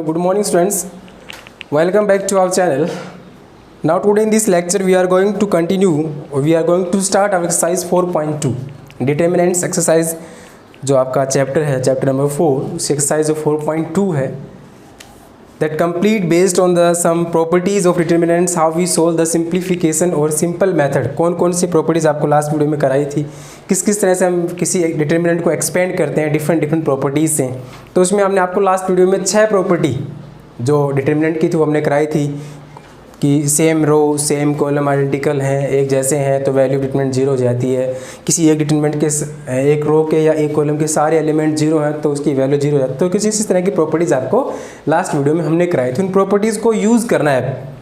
good morning students. Welcome back to our channel. Now today in this lecture we are going to start our exercise 4.2 determinants exercise. जो आपका chapter है chapter number 4 उस exercise जो 4.2 है that complete based on the some properties of determinants how we solve the simplification और simple method. कौन कौन सी properties आपको लास्ट वीडियो में कराई थी, किस किस तरह से हम किसी डिटर्मिनेंट को एक्सपेंड करते हैं डिफरेंट प्रॉपर्टीज़ से. तो उसमें हमने आपको लास्ट वीडियो में 6 प्रॉपर्टी जो डिटर्मिनेंट की थी वो हमने कराई थी कि same row same column identical हैं, एक जैसे हैं तो वैल्यू डिटरमिनेंट 0 हो जाती है. किसी एक डिटरमिनेंट के एक रो के या एक कॉलम के सारे एलिमेंट 0 हैं तो उसकी वैल्यू 0 हो जाती है. तो किसी इस तरह की प्रॉपर्टीज़ आपको लास्ट वीडियो में हमने कराई थी. उन प्रॉपर्टीज़ को यूज़ करना है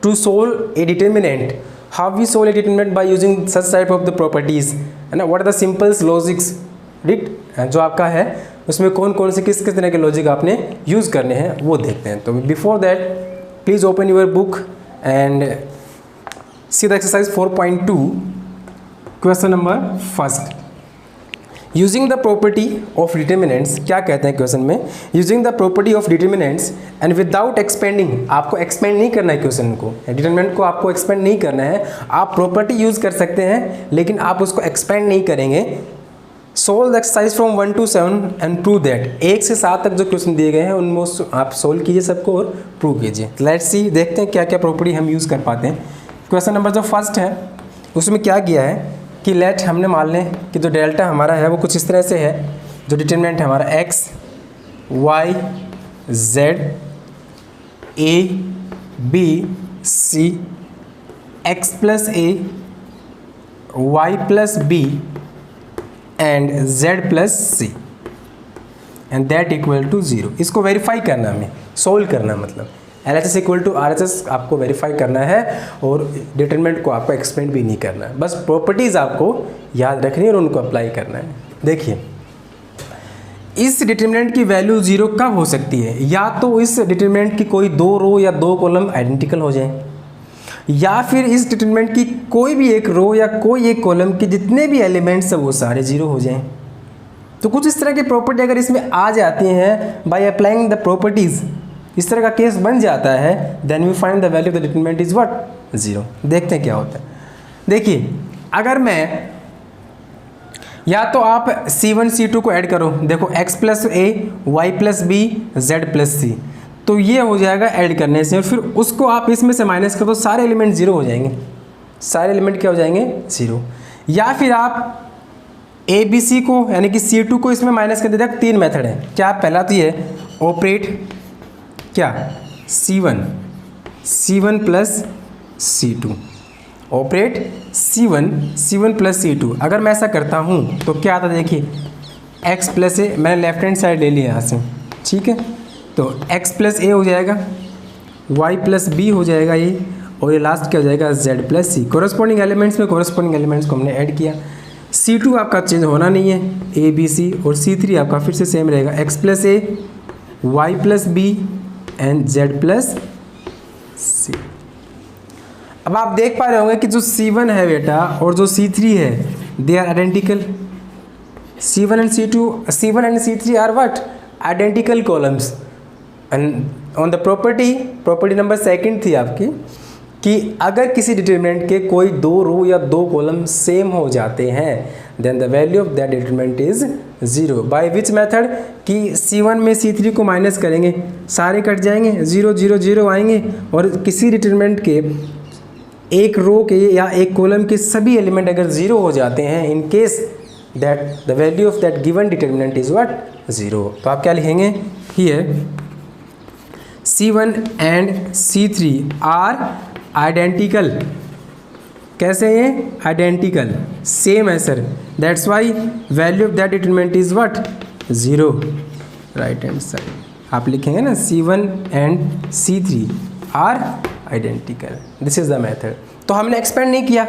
to solve a determinant. How we solve a determinant by using such type of the properties है ना. What are the simples logics जो आपका है उसमें कौन कौन से किस किस तरह के लॉजिक आपने यूज़ करने हैं वो देखते हैं. तो before that please open your book and see the exercise 4.2 question number first. Using the property of determinants, क्या कहते हैं क्वेश्चन में, using the property of determinants and without expanding, आपको expand नहीं करना है क्वेश्चन को, डिटरमिनेंट को आपको expand नहीं करना है. आप प्रॉपर्टी यूज़ कर सकते हैं लेकिन आप उसको expand नहीं करेंगे. Solve the exercise from 1 to 7 and prove that. 1 से 7 तक जो क्वेश्चन दिए गए हैं उनमें आप सोल्व कीजिए सबको और प्रूव कीजिए. लेट्स सी, देखते हैं क्या क्या प्रॉपर्टी हम यूज़ कर पाते हैं. क्वेश्चन नंबर जो फर्स्ट है उसमें क्या किया है कि लेट हमने मान लें कि जो डेल्टा हमारा है वो कुछ इस तरह से है. जो डिटरमिनेंट है हमारा X Y Z A B C X plus A Y plus B and z plus C and that equal to 0. इसको वेरीफाई करना है, हमें सोल्व करना, मतलब LHS इक्वल टू RHS आपको वेरीफाई करना है और डिटरमिनेंट को आपको एक्सपेंड भी नहीं करना है. बस प्रॉपर्टीज़ आपको याद रखनी है और उनको अप्लाई करना है. देखिए इस डिटरमिनेंट की वैल्यू 0 कब हो सकती है, या तो इस डिटरमिनेंट की कोई 2 रो या 2 कॉलम आइडेंटिकल हो जाएं, या फिर इस डिटरमिनेंट की कोई भी एक रो या कोई एक कॉलम के जितने भी एलिमेंट्स हैं वो सारे 0 हो जाएं. तो कुछ इस तरह की प्रॉपर्टी अगर इसमें आ जाती हैं बाय अप्लाइंग द प्रॉपर्टीज़, इस तरह का केस बन जाता है, then we find the value of the determinant is what 0. देखते हैं क्या होता है. देखिए अगर मैं या तो आप C1 C2 को ऐड करो, देखो x प्लस ए Y plus b z plus c, तो ये हो जाएगा ऐड करने से, और फिर उसको आप इसमें से माइनस कर दो, सारे एलिमेंट 0 हो जाएंगे. सारे एलिमेंट क्या हो जाएंगे 0. या फिर आप ए बी सी को यानी कि C2 को इसमें माइनस कर देते हैं. 3 मेथड है. क्या पहला तो ये ऑपरेट क्या C1 plus C2, operate C1 plus C2. अगर मैं ऐसा करता हूँ तो क्या आता है, देखिए x प्लस ए, मैंने लेफ्ट हैंड साइड ले लिया यहाँ से, ठीक है. तो x प्लस ए हो जाएगा, y प्लस बी हो जाएगा ये, और ये लास्ट क्या हो जाएगा z प्लस सी. कोरस्पॉन्डिंग एलिमेंट्स में कोरस्पॉन्डिंग एलिमेंट्स को हमने ऐड किया. C2 आपका चेंज होना नहीं है, ए बी सी, और C3 आपका फिर से सेम रहेगा, x plus A Y plus B and z plus c. अब आप देख पा रहे होंगे कि जो C1 है बेटा और जो C3 है they are identical. C1 and C3 are what identical columns. And on the property number 2 थी आपकी कि अगर किसी डिटरमिनेंट के कोई 2 रो या 2 कॉलम सेम हो जाते हैं then the value of that determinant is 0. By which method कि C1 में C3 को माइनस करेंगे, सारे कट जाएंगे, 0 0 0 आएंगे, और किसी डिटरमिनेंट के एक रो के या एक कॉलम के सभी एलिमेंट अगर 0 हो जाते हैं in case that the value of that given determinant is what 0. तो आप क्या लिखेंगे here C1 and C3 are identical. कैसे ये आइडेंटिकल, सेम है sir, that's why value of that determinant is what 0. Right hand side आप लिखेंगे ना C1 and C3 are identical. This is the method. तो हमने एक्सपेंड नहीं किया,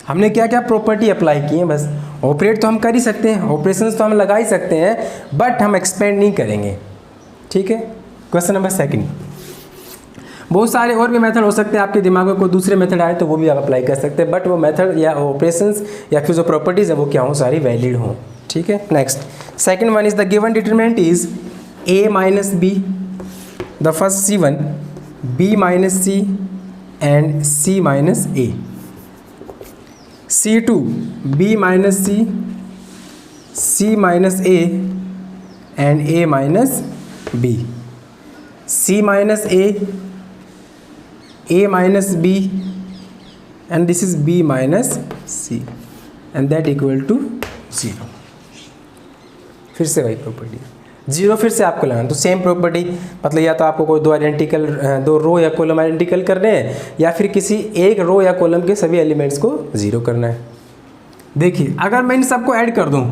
हमने क्या क्या प्रॉपर्टी अप्लाई की है बस. ऑपरेट तो हम कर ही सकते हैं, ऑपरेशंस तो हम लगा ही सकते हैं, बट हम एक्सपेंड नहीं करेंगे, ठीक है. Question number 2. बहुत सारे और भी मेथड हो सकते हैं, आपके दिमाग में कोई दूसरे मेथड आए तो वो भी आप अप्लाई कर सकते हैं, बट वो मेथड या ऑपरेशंस या फिर जो प्रॉपर्टीज़ है वो क्या हो, सारी वैलिड हों, ठीक है. Next second one is the given determinant is a minus be the first C1 B minus C and C minus A. C2 B minus C, C minus A and A minus B. C minus A minus B, and this is B minus C, and that equal to 0. फिर से वही property 0 फिर से आपको लगाना। तो same property मतलब या तो आपको कोई दो रो या कॉलम आइडेंटिकल करने हैं, या फिर किसी एक रो या कॉलम के सभी एलिमेंट्स को 0 करना है। देखिए अगर मैं इन सबको ऐड कर दूं,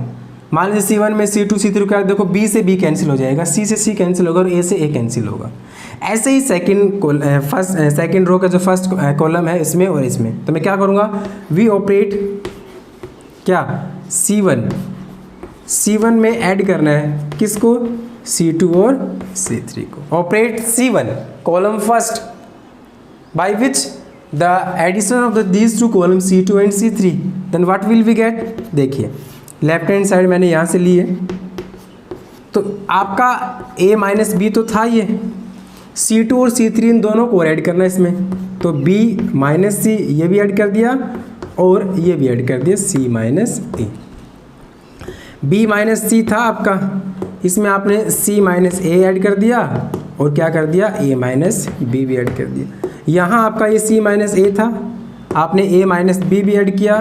मान लीजिए C1 में C2 C3 का, देखो B से B कैंसिल हो जाएगा, C से C कैंसिल होगा और A से A कैंसिल होगा। ऐसे ही सेकंड रो का जो फर्स्ट कॉलम है इसमें और इसमें, तो मैं क्या करूँगा, वी ऑपरेट क्या C1 में ऐड करना है किसको, C2 और C3 को। Operate C1 column first by which the addition of these two column C2 and C3, then what will we get. देखिए लेफ्ट हैंड साइड मैंने यहाँ से ली है, तो आपका A माइनस बी तो था, ये C2 और C3 इन दोनों को ऐड करना है इसमें, तो B माइनस सी ये भी ऐड कर दिया और ये भी ऐड कर दिया C माइनस ए। B माइनस सी था आपका, इसमें आपने C माइनस ए ऐड कर दिया और क्या कर दिया A माइनस बी भी ऐड कर दिया। यहाँ आपका ये C माइनस ए था, आपने A माइनस बी भी ऐड किया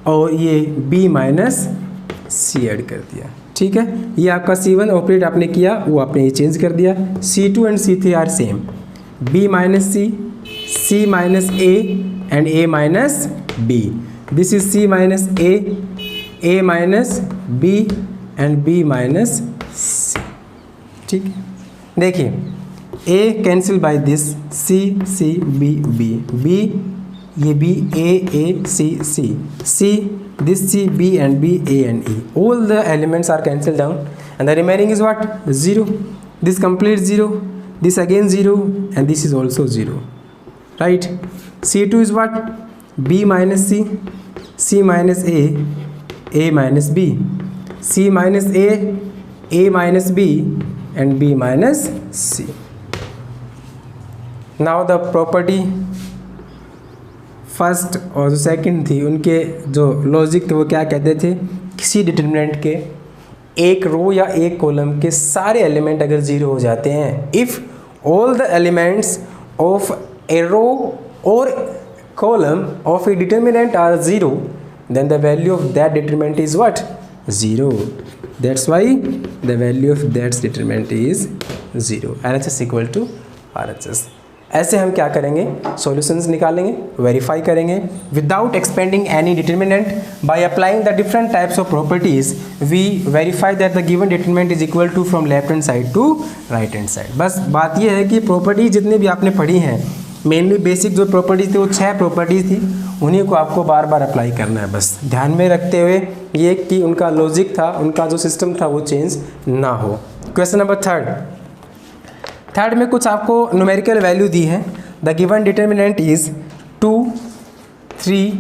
और ये B माइनस सी ऐड कर दिया। ठीक है, ये आपका C1 ऑपरेट आपने किया, वो आपने ये चेंज कर दिया। C2 and C3 are same, B minus c, C minus a and A minus b. This is C minus a, A minus b and B minus c. ठीक है, देखिए A cancel by this, C C B B B, ये B A C C C, this C B and B A and E, all the elements are cancelled down and the remaining is what, 0. This complete 0, this again 0 and this is also 0, right? C2 is what, B minus C, C minus A minus B, C minus A minus B and B minus C. Now the property first और जो second थी उनके जो logic थे वो क्या कहते थे, किसी डिटर्मिनेंट के एक रो या एक कॉलम के सारे एलिमेंट अगर 0 हो जाते हैं, if all the elements of a row और column of a determinant are 0, then the value of that determinant is what, 0. That's why the value of that determinant is 0. RHS equal to RHS. ऐसे हम क्या करेंगे, solutions निकालेंगे, verify करेंगे without expanding any determinant. By applying the different types of properties we verify that the given determinant is equal to from left hand side to right hand side. बस बात यह है कि प्रॉपर्टी जितनी भी आपने पढ़ी हैं, मेनली बेसिक जो प्रॉपर्टीज थी वो 6 प्रॉपर्टीज थी, उन्हीं को आपको बार बार अप्लाई करना है। बस ध्यान में रखते हुए ये कि उनका लॉजिक था, उनका जो सिस्टम था वो चेंज ना हो। क्वेश्चन नंबर थर्ड में कुछ आपको न्यूमेरिकल वैल्यू दी है। The given determinant is 2 3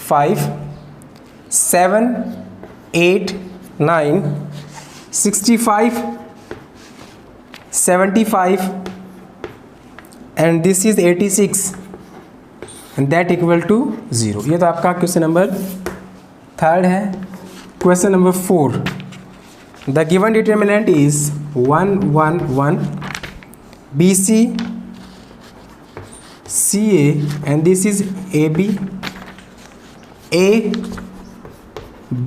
5 7 8 9 65 75 and this is 86 and that equal to 0। ये तो आपका क्वेश्चन नंबर 3 है। Question number 4, the given determinant is 1 1 1 BC CA and this is AB, A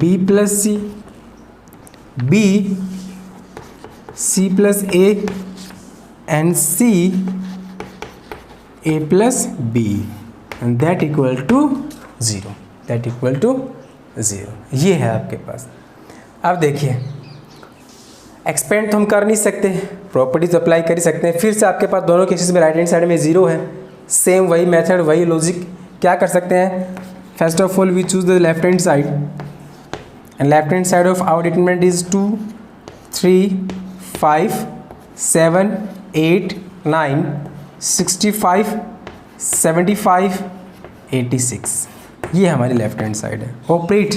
B plus C, B C plus A and C A plus B and that equal to 0, that equal to 0। ये है आपके पास। अब देखिए expand तो हम कर नहीं सकते, प्रॉपर्टीज अप्लाई कर ही सकते हैं। फिर से आपके पास दोनों केसेस में राइट हैंड साइड में 0 है, सेम वही मेथड वही लॉजिक। क्या कर सकते हैं, first of all we choose the left hand side and left hand side of our determinant is 2 3 5 7 8 9 65 75 86, ये हमारी लेफ्ट हैंड साइड है। ऑपरेट,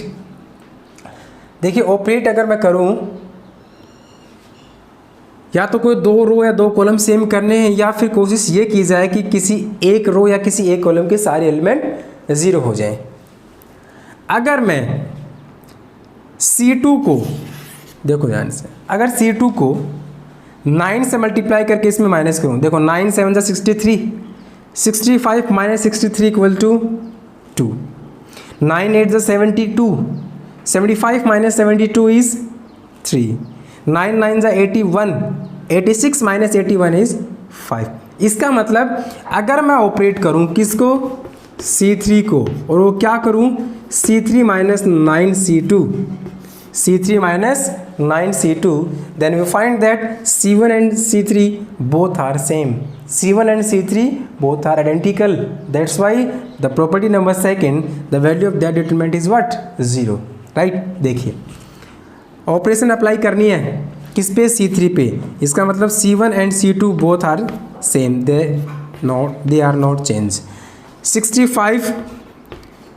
देखिए ऑपरेट अगर मैं करूँ या तो कोई दो रो या दो कॉलम सेम करने हैं, या फिर कोशिश ये की जाए कि किसी एक रो या किसी एक कॉलम के सारे एलिमेंट ज़ीरो हो जाएं। अगर मैं C2 को, देखो ध्यान से, अगर C2 को 9 से मल्टीप्लाई करके इसमें माइनस करूँ, देखो 9 7 जा 63, 65 माइनस 63 इक्वल टू 2, 9 8 जा 72, 75 माइनस 72 इज़ 3, 9 9 जा 81, 86 माइनस 81 इज़ 5। इसका मतलब अगर मैं ऑपरेट करूं किसको, C3 को, और वो क्या करूं, C3 minus 9C2, C3 minus 9C2, then we find that C1 and C3 both are same. C1 and C3 both are identical. That's why the property number second, the value of that determinant is what? 0. Right? देखिए operation apply करनी है किस पे, C3 पे। इसका मतलब C1 and C2 both are same. They are not change. 65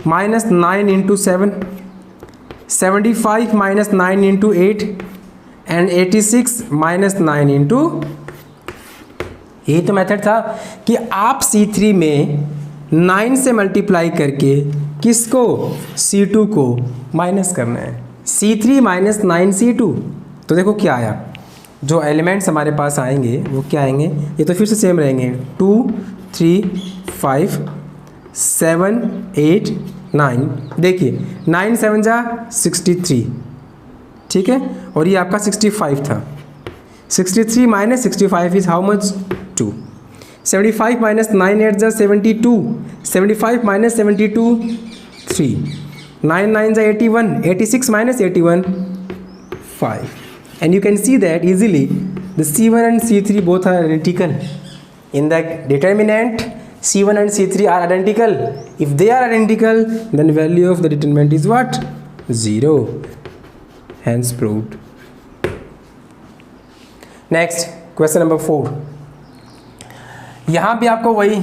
minus 9 into 7, 75 minus 9 into 8 and 86 minus 9 into, यही तो मेथड था कि आप C3 में 9 से मल्टीप्लाई करके किसको, C2 को माइनस करना है। C3 माइनस 9C2, तो देखो क्या आया, जो एलिमेंट्स हमारे पास आएंगे वो क्या आएंगे, ये तो फिर से सेम रहेंगे, 2 3 5 7 8 9। देखिए 9 7 जा 63, ठीक है, और ये आपका 65 था। 63 minus 65 is how much, 2। 75 minus 9 8 जा 72, 75 माइनस 72 3, 9 9 जा 81, 86 minus 81 5। And you can see that easily the C1 and C3 both are identical. In the determinant, C1 and C3 are identical. If they are identical, then value of the determinant is what? 0. Hence proved. Next, question number 4. यहाँ भी आपको वही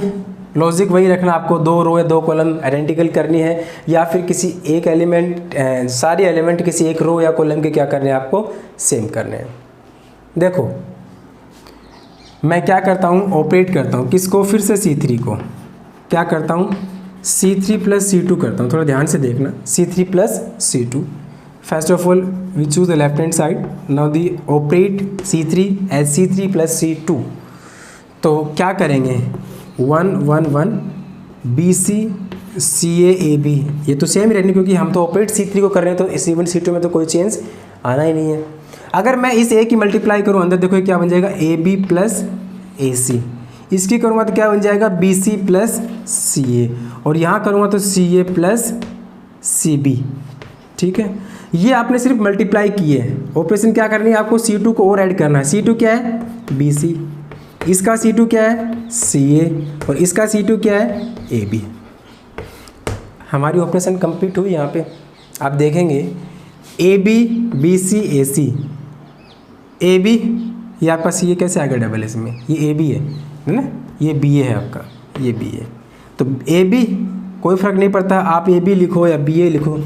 logic वही रखना, आपको दो रो या दो कॉलम आइडेंटिकल करनी है, या फिर किसी एक एलिमेंट, सारे एलिमेंट किसी एक रो या कॉलम के क्या करने हैं, आपको सेम करने हैं। देखो मैं क्या करता हूँ, ऑपरेट करता हूँ किसको, फिर से C3 को क्या करता हूँ, C3 प्लस C2 करता हूँ। थोड़ा ध्यान से देखना, C3 plus C2। First of all we choose the left hand side, now the operate C3 as C3 plus C2। तो क्या करेंगे, 1 1 1 BC CA AB, ये तो सेम ही रहने, क्योंकि हम तो ऑपरेट C3 को कर रहे हैं, तो C1 C2 में तो कोई चेंज आना ही नहीं है। अगर मैं इस A की मल्टीप्लाई करूँ, अंदर देखो क्या बन जाएगा, AB प्लस AC। इसकी करूँगा तो क्या बन जाएगा, BC प्लस CA, और यहाँ करूँगा तो CA प्लस CB। ठीक है, ये आपने सिर्फ मल्टीप्लाई किए हैं। ऑपरेशन क्या करनी है आपको, C2 को और ऐड करना है। C2 क्या है, BC, इसका C2 क्या है, CA, और इसका C2 क्या है, AB। हमारी ऑपरेशन कंप्लीट हुई। यहाँ पे आप देखेंगे AB BC AC, AB ये आपका CA कैसे आ गया डबल इसमें, ये AB है ना, ये BA है आपका, ये BA। तो AB कोई फ़र्क नहीं पड़ता, आप AB लिखो या BA लिखो,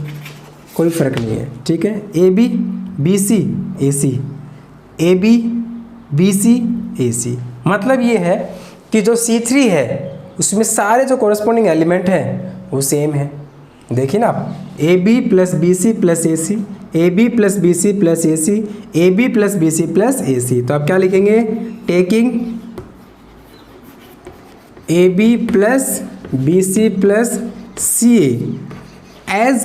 कोई फ़र्क नहीं है। ठीक है, AB BC AC, AB BC AC। मतलब ये है कि जो C3 है उसमें सारे जो कॉरस्पॉन्डिंग एलिमेंट हैं वो सेम है। देखिए ना आप, AB plus BC plus AC, AB plus BC plus AC, AB plus BC plus AC। तो आप क्या लिखेंगे, taking AB plus BC plus CA as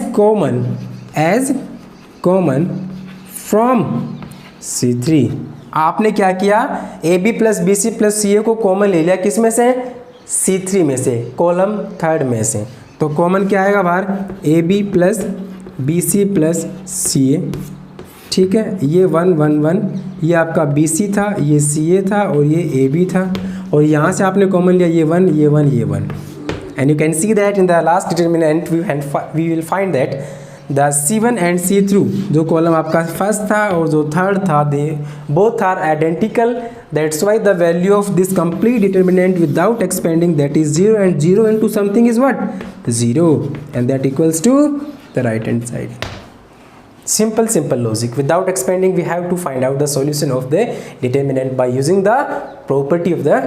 common from C3। आपने क्या किया, AB plus BC plus CA को कॉमन ले लिया, किस में से, C3 में से, कॉलम थर्ड में से। तो कॉमन क्या आएगा बाहर, AB plus BC plus CA। ठीक है, ये 1 1 1, ये आपका BC था, ये CA था, और ये AB था, और यहाँ से आपने कॉमन लिया ये 1 ये 1 ये 1। And you can see that in the last determinant we will find that the C1 and C2, जो कॉलम आपका फर्स्ट था और जो थर्ड था, they both are identical. That's why the value of this complete determinant without expanding, that is 0, and 0 into something is what, 0, and that equals to the right hand side. simple logic. Without expanding, we have to find out the solution of the determinant by using the property of the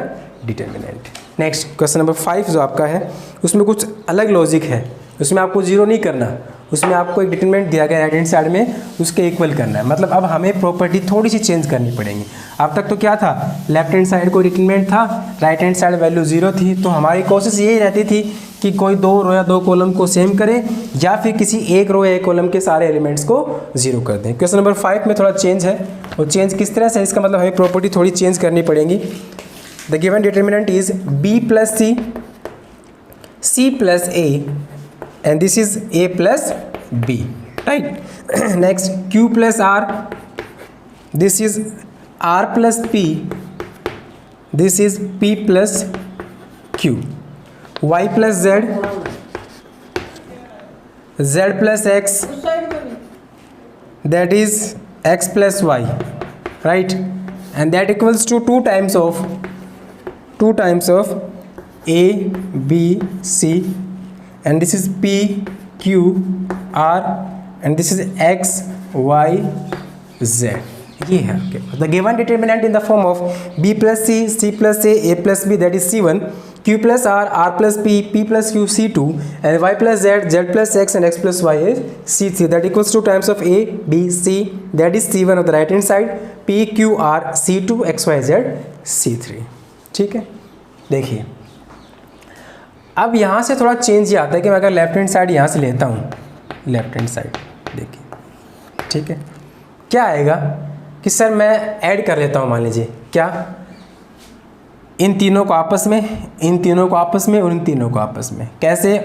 determinant. Next question number 5 जो आपका है उसमें कुछ अलग logic है, उसमें आपको zero नहीं करना, उसमें आपको एक डिटरमिनेंट दिया गया राइट हैंड साइड में, उसके इक्वल करना है। मतलब अब हमें प्रॉपर्टी थोड़ी सी चेंज करनी पड़ेगी। अब तक तो क्या था, लेफ्ट हैंड साइड को डिटरमिनेंट था, right hand side value zero थी, तो हमारी कोशिश यही रहती थी कि कोई 2 रो या 2 कॉलम को सेम करें या फिर किसी एक रो या एक कॉलम के सारे एलिमेंट्स को जीरो कर दें। क्वेश्चन नंबर 5 में थोड़ा चेंज है, और चेंज किस तरह से, इसका मतलब हमें प्रॉपर्टी थोड़ी चेंज करनी पड़ेगी। The given determinant is b plus c, c plus a and this is a plus b, right? Next q plus r, this is r plus p, this is p plus q, y plus z, z plus x, that is x plus y, right? And that equals to 2 times of a b c, and this is p q r, and this is x y z. ये है the given determinant in the form of b plus c, c plus a plus b, that is c1, q plus r, r plus p, p plus q, c2, and y plus z, z plus x, and x plus y is c3. That equals to times of a b c, that is c1 of the right hand side, p q r, c2, x y z, c3. ठीक है, देखिए अब यहाँ से थोड़ा change ये आता है कि मैं अगर लेफ्ट हैंड साइड यहाँ से लेता हूँ, लेफ्ट हैंड साइड देखिए, ठीक है, क्या आएगा कि सर मैं ऐड कर लेता हूँ, मान लीजिए क्या, इन तीनों को आपस में, इन तीनों को आपस में, और इन तीनों को आपस में। कैसे,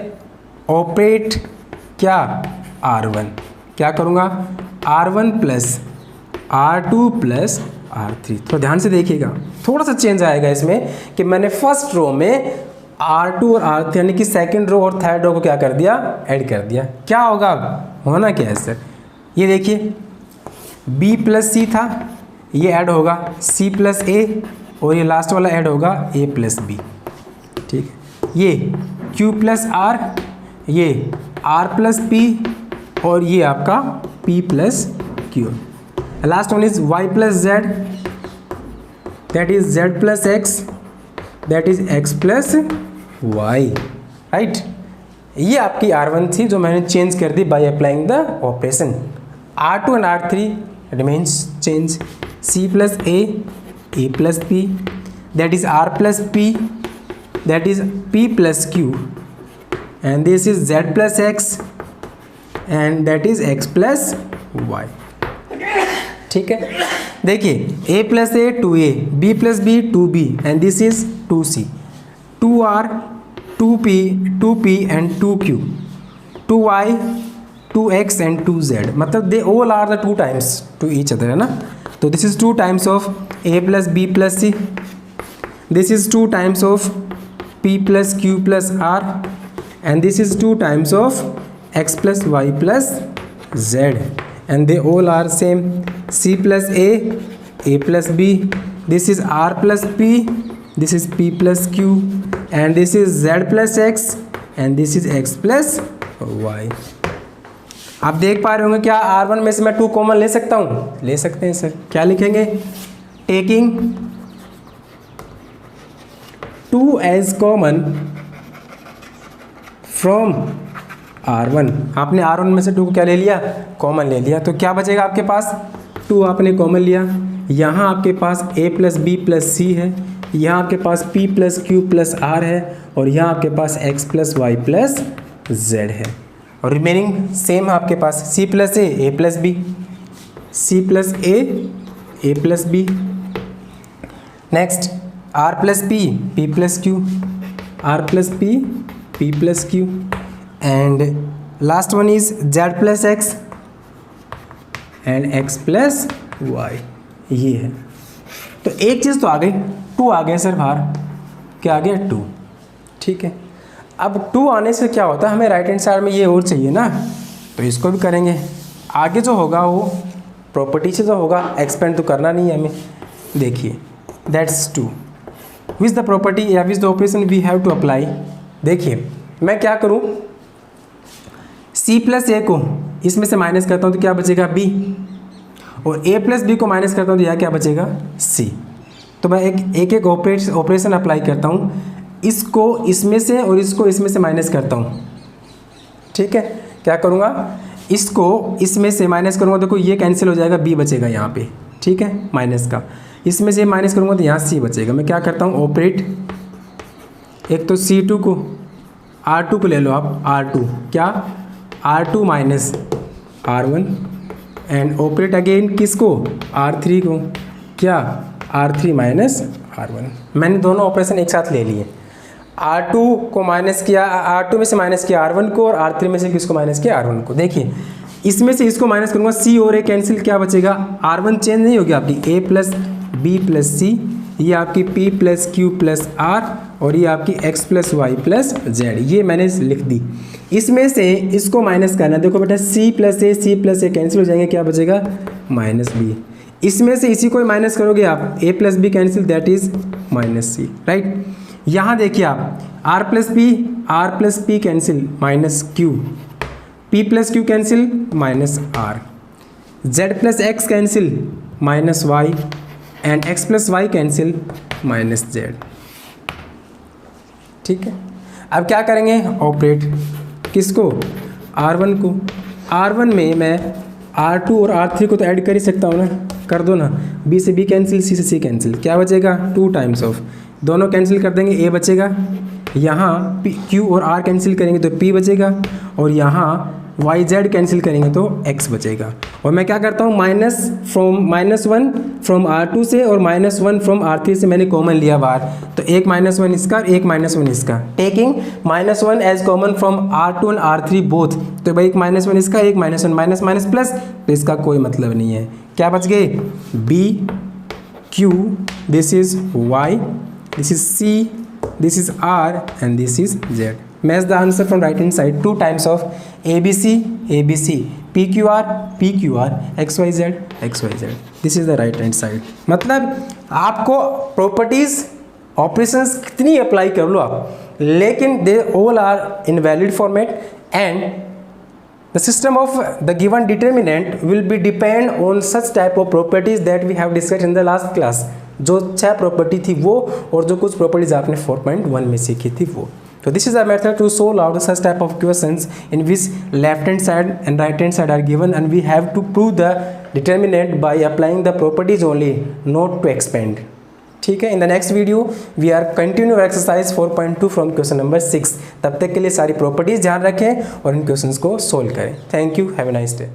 ऑपरेट क्या, R1, क्या करूँगा, R1 plus R2 plus R3। तो ध्यान से देखिएगा, थोड़ा सा चेंज आएगा इसमें कि मैंने फर्स्ट रो में R2 और R3 यानी कि सेकंड रो और थर्ड रो को क्या कर दिया, ऐड कर दिया। क्या होगा, होना क्या है सर, ये देखिए B प्लस C था, ये ऐड होगा C प्लस A, और ये लास्ट वाला ऐड होगा A प्लस B, ठीक है। ये Q प्लस R, ये R प्लस P, और ये आपका P plus Q। Last one is Y plus Z, that is Z plus X, that is X plus Y, right. ये आपकी R1 थी जो मैंने चेंज कर दी by applying the operation. R2 and R3 remains change, C plus A plus P, that is R plus P, that is P plus Q, and this is Z plus X, and that is X plus Y। ठीक है, देखिए A plus A 2A, B plus B 2B, and this is 2C, 2R 2P 2P and 2Q, 2Y 2X and 2Z। मतलब they all are the 2 times to each other, है ना। तो this is 2 times of A plus B plus C, this is 2 times of P plus Q plus R, and this is 2 times of X plus Y plus Z, and they all are same, C plus A plus B, this is R plus P, this is P plus Q, and this is Z plus X, and this is X plus Y। आप देख पा रहे होंगे क्या, R1 में से मैं 2 common ले सकता हूँ, ले सकते हैं सर। क्या लिखेंगे, taking 2 as common from R1, आपने R1 में से 2 को क्या ले लिया, कॉमन ले लिया। तो क्या बचेगा आपके पास, 2 आपने कॉमन लिया, यहाँ आपके पास A plus B plus C है, यहाँ आपके पास P plus Q plus R है, और यहाँ आपके पास X plus Y plus Z है, और रिमेनिंग सेम आपके पास C plus A plus B, C plus A plus B, next R plus P plus Q, R plus P plus Q, and last one is Z plus X and X plus Y। ये है, तो एक चीज़ तो आ गई, 2 आ गए sir बाहर, क्या आ गया 2, ठीक है। अब 2 आने से क्या होता है, हमें राइट हैंड साइड में ये और चाहिए ना, तो इसको भी करेंगे। आगे जो होगा वो प्रॉपर्टी से जो होगा, एक्सपेंड तो करना नहीं है हमें। देखिए दैट्स 2, विच द प्रॉपर्टी या which the operation we have to apply. देखिए मैं क्या करूँ, C प्लस A को इसमें से माइनस करता हूँ तो क्या बचेगा b, और a प्लस बी को माइनस करता हूँ तो यहाँ क्या बचेगा c। तो मैं एक ऑपरेशन अप्लाई करता हूँ, इसको इसमें से और इसको इसमें से माइनस करता हूँ। ठीक है, क्या करूँगा, इसको इसमें से माइनस करूँगा, देखो ये कैंसिल हो जाएगा, b बचेगा यहाँ पे। ठीक है, माइनस का इसमें से माइनस करूँगा तो यहाँ c बचेगा। मैं क्या करता हूँ, ऑपरेट, एक तो C2 को R2 को ले लो आप, R2 क्या, R2 minus R1 and operate again किसको, R3 को क्या, R3 माइनस R1। मैंने दोनों ऑपरेशन एक साथ ले लिए, R2 को माइनस किया, R2 में से माइनस किया R1 को, और R3 में से किसको माइनस किया R1 को। देखिए इसमें से इसको माइनस करूँगा, C और A कैंसिल, क्या बचेगा, R1 चेंज नहीं होगी आपकी, A plus B plus C, ये आपकी P plus Q plus R, और ये आपकी X plus Y plus Z, ये मैंने लिख दी। इसमें से इसको माइनस करना, देखो बेटा C प्लस A कैंसिल हो जाएंगे, क्या बचेगा माइनस B। इसमें से इसी को माइनस करोगे आप, A plus B cancel, that is minus C, right. यहाँ देखिए आप R plus P cancel, minus Q, P plus Q cancel, minus R, Z plus X cancel, minus Y, and X plus Y cancel, minus Z। ठीक है, अब क्या करेंगे, operate किसको, R1 को। R1 में मैं R2 और R3 को तो ऐड कर ही सकता हूँ ना, कर दो ना, B से B कैंसिल, C से C कैंसिल, क्या बचेगा 2 टाइम्स ऑफ, दोनों कैंसिल कर देंगे, A बचेगा, यहाँ Q और R कैंसिल करेंगे तो P बचेगा, और यहाँ वाई जेड कैंसिल करेंगे तो x बचेगा। और मैं क्या करता हूँ, -1 फ्रॉम R2 से और -1 फ्रॉम R3 से मैंने कॉमन लिया बाहर, तो एक -1 इसका और एक -1 इसका, taking -1 as common from R2 and R3 both, तो भाई एक -1 इसका, एक -1 माइनस माइनस प्लस, तो इसका कोई मतलब नहीं है। क्या बच गए, B Q, this is Y, this is C, this is R, and this is Z. Match the answer from right hand side, 2 times of ABC, PQR, XYZ, XYZ. This is the right hand side. मतलब आपको properties operations कितनी apply कर लो आप, लेकिन they all are in valid format, and the system of the given determinant will be depend on such type of properties that we have discussed in the last class. जो 6 property थी वो, और जो कुछ प्रॉपर्टीज आपने 4.1 में सीखी थी वो। तो this is a method to solve out such type of questions in which left hand side and right hand side are given, and we have to prove the determinant by applying the properties only, not to expand. ठीक है, in the next video we are continue exercise 4.2 from question number 6। तब तक के लिए सारी properties ध्यान रखें और इन क्वेश्चंस को सोल्व करें। Thank you, have a nice day.